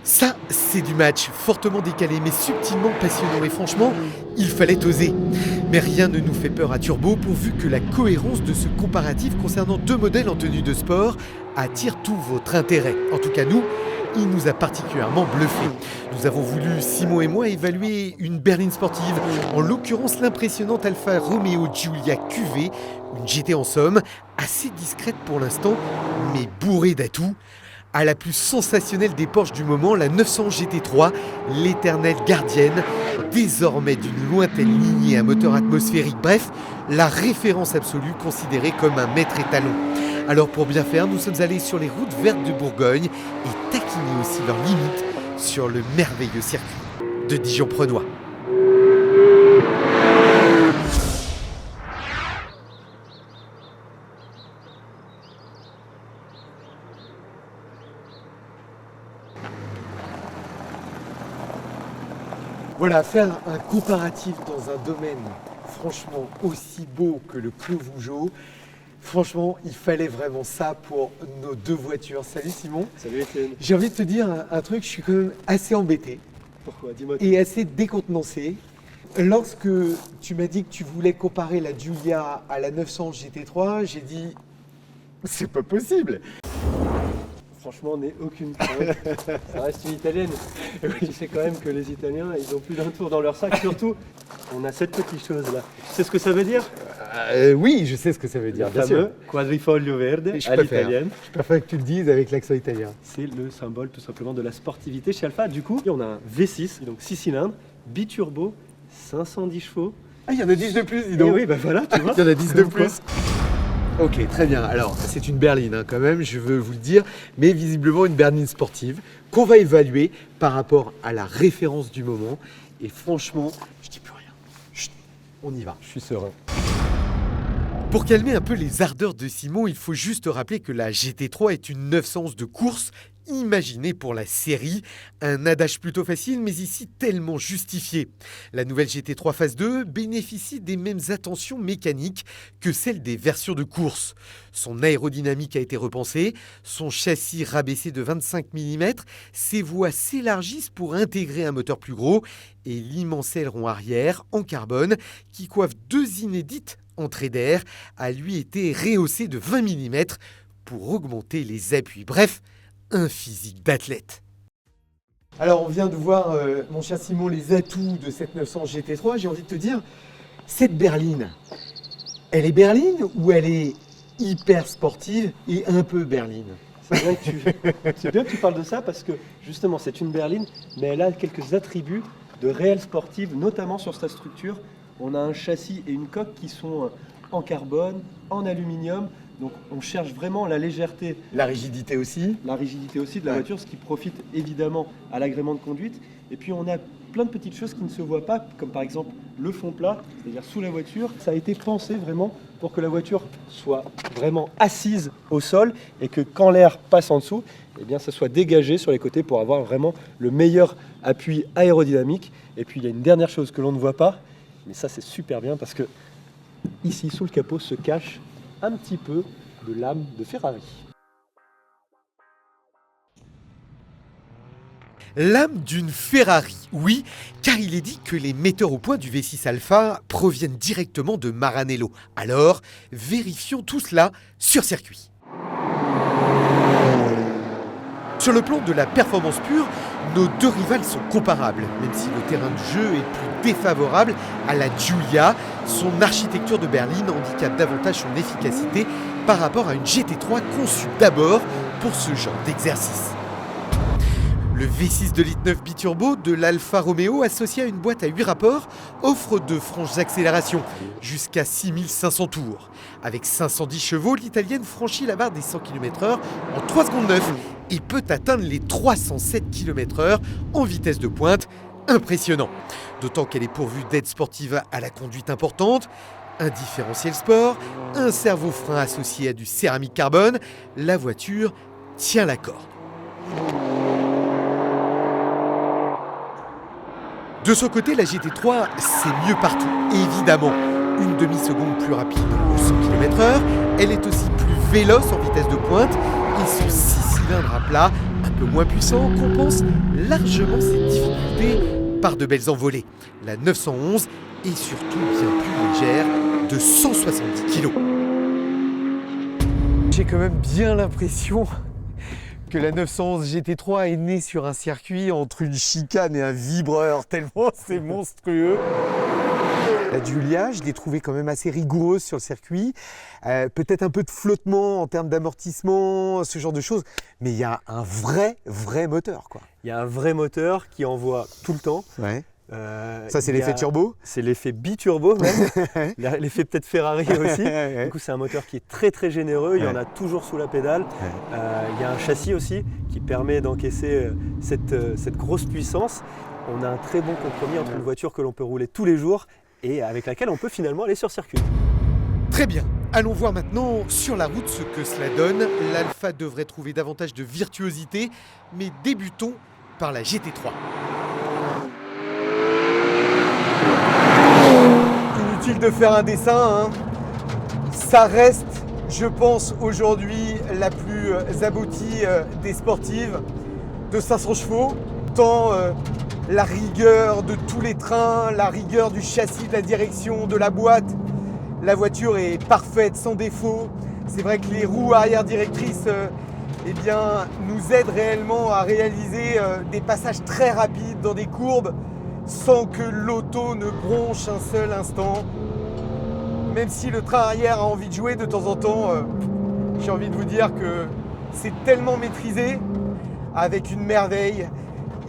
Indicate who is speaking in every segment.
Speaker 1: Ça, c'est du match, fortement décalé mais subtilement passionnant et franchement, il fallait oser. Mais rien ne nous fait peur à Turbo pourvu que la cohérence de ce comparatif concernant deux modèles en tenue de sport attire tout votre intérêt. En tout cas nous, il nous a particulièrement bluffé. Nous avons voulu, Simon et moi, évaluer une berline sportive, en l'occurrence l'impressionnante Alfa Romeo Giulia QV, une GT en somme, assez discrète pour l'instant, mais bourrée d'atouts. À la plus sensationnelle des Porsche du moment, la 911 GT3, l'éternelle gardienne, désormais d'une lointaine lignée à moteur atmosphérique, bref, la référence absolue considérée comme un maître étalon. Alors pour bien faire, nous sommes allés sur les routes vertes de Bourgogne et taquiner aussi leurs limites sur le merveilleux circuit de Dijon-Prenois. Voilà, faire un comparatif dans un domaine franchement aussi beau que le Clos Vougeot, franchement, il fallait vraiment ça pour nos deux voitures. Salut Simon.
Speaker 2: Salut Étienne.
Speaker 1: J'ai envie de te dire un truc, je suis quand même assez embêté.
Speaker 2: Pourquoi? Dis-moi.
Speaker 1: Et assez décontenancé. Lorsque tu m'as dit que tu voulais comparer la Giulia à la 911 GT3, j'ai dit c'est pas possible.
Speaker 2: Franchement, on n'est aucune crainte. Ça reste une italienne. Tu sais quand même que les Italiens, ils ont plus d'un tour dans leur sac. Surtout, on a cette petite chose là. Tu sais ce que ça veut dire?
Speaker 1: Oui, je sais ce que ça veut dire,
Speaker 2: Le
Speaker 1: bien
Speaker 2: fameux
Speaker 1: sûr.
Speaker 2: quadrifoglio verde
Speaker 1: Je
Speaker 2: à
Speaker 1: préfère.
Speaker 2: l'italienne.
Speaker 1: Je préfère que tu le dises avec l'accent italien.
Speaker 2: C'est le symbole tout simplement de la sportivité chez Alfa. Du coup, on a un V6, donc 6 cylindres, biturbo, 510 chevaux.
Speaker 1: Ah, il y en a 10 de plus, dis
Speaker 2: Et
Speaker 1: donc.
Speaker 2: oui, bah voilà, tu vois.
Speaker 1: Il y en a 10 de
Speaker 2: Comme quoi.
Speaker 1: plus. Ok, très bien. Alors, c'est une berline quand même, je veux vous le dire, mais visiblement une berline sportive qu'on va évaluer par rapport à la référence du moment. Et franchement, je dis plus rien. Chut, on y va.
Speaker 2: Je suis serein.
Speaker 1: Pour calmer un peu les ardeurs de Simon, il faut juste rappeler que la GT3 est une 911 de course imaginée pour la série. Un adage plutôt facile, mais ici tellement justifié. La nouvelle GT3 Phase 2 bénéficie des mêmes attentions mécaniques que celles des versions de course. Son aérodynamique a été repensée, son châssis rabaissé de 25 mm, ses voies s'élargissent pour intégrer un moteur plus gros et l'immense aileron arrière en carbone qui coiffe deux inédites entrée d'air a lui été rehaussé de 20 mm pour augmenter les appuis. Bref, un physique d'athlète. Alors on vient de voir, mon cher Simon, les atouts de cette 911 GT3. J'ai envie de te dire, cette berline, elle est berline ou elle est hyper sportive et un peu berline?
Speaker 2: C'est bien que tu parles de ça parce que justement c'est une berline, mais elle a quelques attributs de réelle sportive, notamment sur sa structure. On a un châssis et une coque qui sont en carbone, en aluminium. Donc on cherche vraiment la légèreté.
Speaker 1: La rigidité aussi.
Speaker 2: La rigidité aussi de la voiture, ce qui profite évidemment à l'agrément de conduite. Et puis on a plein de petites choses qui ne se voient pas, comme par exemple le fond plat, c'est-à-dire sous la voiture. Ça a été pensé vraiment pour que la voiture soit vraiment assise au sol et que quand l'air passe en dessous, eh bien, ça soit dégagé sur les côtés pour avoir vraiment le meilleur appui aérodynamique. Et puis il y a une dernière chose que l'on ne voit pas, mais ça c'est super bien parce que ici sous le capot se cache un petit peu de l'âme de Ferrari.
Speaker 1: L'âme d'une Ferrari, oui, car il est dit que les metteurs au point du V6 Alpha proviennent directement de Maranello. Alors, vérifions tout cela sur circuit. Sur le plan de la performance pure, nos deux rivales sont comparables, même si le terrain de jeu est plus défavorable à la Giulia. Son architecture de berline handicape davantage son efficacité par rapport à une GT3 conçue d'abord pour ce genre d'exercice. Le V6 de litre 9 biturbo de l'Alfa Romeo associé à une boîte à 8 rapports offre de franches accélérations, jusqu'à 6500 tours. Avec 510 chevaux, l'italienne franchit la barre des 100 km/h en 3 secondes 9 et peut atteindre les 307 km/h en vitesse de pointe. Impressionnant. D'autant qu'elle est pourvue d'aides sportives à la conduite importante, un différentiel sport, un servo-frein associé à du céramique carbone. La voiture tient la corde. De son côté, la GT3, c'est mieux partout, évidemment. Une demi-seconde plus rapide au 100 km/h, elle est aussi plus véloce en vitesse de pointe et son 6 cylindres à plat, un peu moins puissant, compense largement ses difficultés par de belles envolées. La 911 est surtout bien plus légère, de 170 kg. J'ai quand même bien l'impression que la 911 GT3 est née sur un circuit entre une chicane et un vibreur, tellement c'est monstrueux. La Giulia, je l'ai trouvée quand même assez rigoureuse sur le circuit. Peut-être un peu de flottement en termes d'amortissement, ce genre de choses. Mais il y a un vrai moteur, quoi.
Speaker 3: Il y a un vrai moteur qui envoie tout le temps.
Speaker 1: Ouais. Ça, c'est l'effet turbo?
Speaker 3: C'est l'effet biturbo même. L'effet peut-être Ferrari aussi. Du coup, c'est un moteur qui est très généreux. Il y en a toujours sous la pédale. Il y a un châssis aussi qui permet d'encaisser cette grosse puissance. On a un très bon compromis entre une voiture que l'on peut rouler tous les jours et avec laquelle on peut finalement aller sur circuit.
Speaker 1: Très bien. Allons voir maintenant sur la route ce que cela donne. L'Alfa devrait trouver davantage de virtuosité, mais débutons par la GT3. Inutile de faire un dessin, hein. Ça reste, je pense, aujourd'hui la plus aboutie des sportives de 500 chevaux. Tant la rigueur de tous les trains, la rigueur du châssis, de la direction, de la boîte. La voiture est parfaite, sans défaut. C'est vrai que les roues arrière directrices nous aident réellement à réaliser des passages très rapides dans des courbes sans que l'auto ne bronche un seul instant. Même si le train arrière a envie de jouer de temps en temps, j'ai envie de vous dire que c'est tellement maîtrisé, avec une merveille.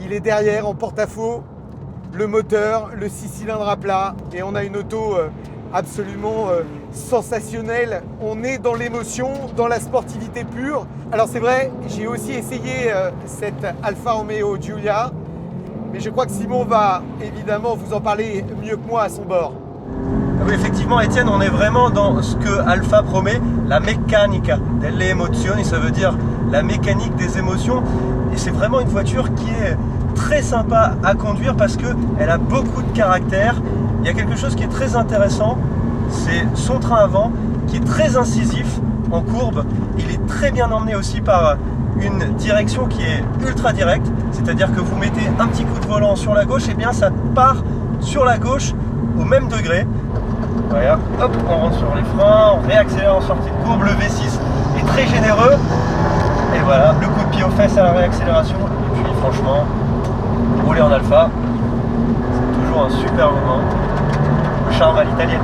Speaker 1: Il est derrière en porte-à-faux, le moteur, le 6 cylindres à plat, et on a une auto absolument sensationnelle. On est dans l'émotion, dans la sportivité pure. Alors c'est vrai, j'ai aussi essayé cette Alfa Romeo Giulia, mais je crois que Simon va évidemment vous en parler mieux que moi à son bord.
Speaker 2: Oui, effectivement, Étienne, on est vraiment dans ce que Alfa promet, la meccanica delle emozioni, ça veut dire la mécanique des émotions. Et c'est vraiment une voiture qui est très sympa à conduire parce qu'elle a beaucoup de caractère. Il y a quelque chose qui est très intéressant, c'est son train avant qui est très incisif en courbe. Il est très bien emmené aussi par une direction qui est ultra directe, c'est-à-dire que vous mettez un petit coup de volant sur la gauche, et bien ça part sur la gauche au même degré. Voilà, hop, on rentre sur les freins, on réaccélère en sortie de courbe, le V6 est très généreux. Et voilà, le coup de pied aux fesses à la réaccélération. Et puis franchement, rouler en Alfa, c'est toujours un super moment. Le charme à l'italienne.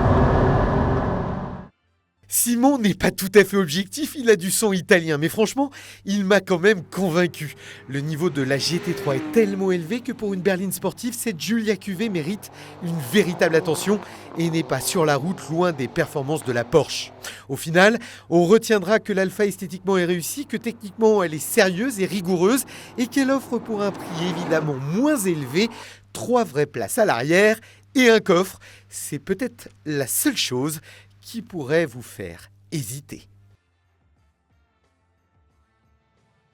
Speaker 1: Simon n'est pas tout à fait objectif, il a du son italien, mais franchement, il m'a quand même convaincu. Le niveau de la GT3 est tellement élevé que pour une berline sportive, cette Giulia QV mérite une véritable attention et n'est pas sur la route loin des performances de la Porsche. Au final, on retiendra que l'Alfa esthétiquement est réussie, que techniquement elle est sérieuse et rigoureuse et qu'elle offre pour un prix évidemment moins élevé 3 vraies places à l'arrière et un coffre. C'est peut-être la seule chose qui pourrait vous faire hésiter.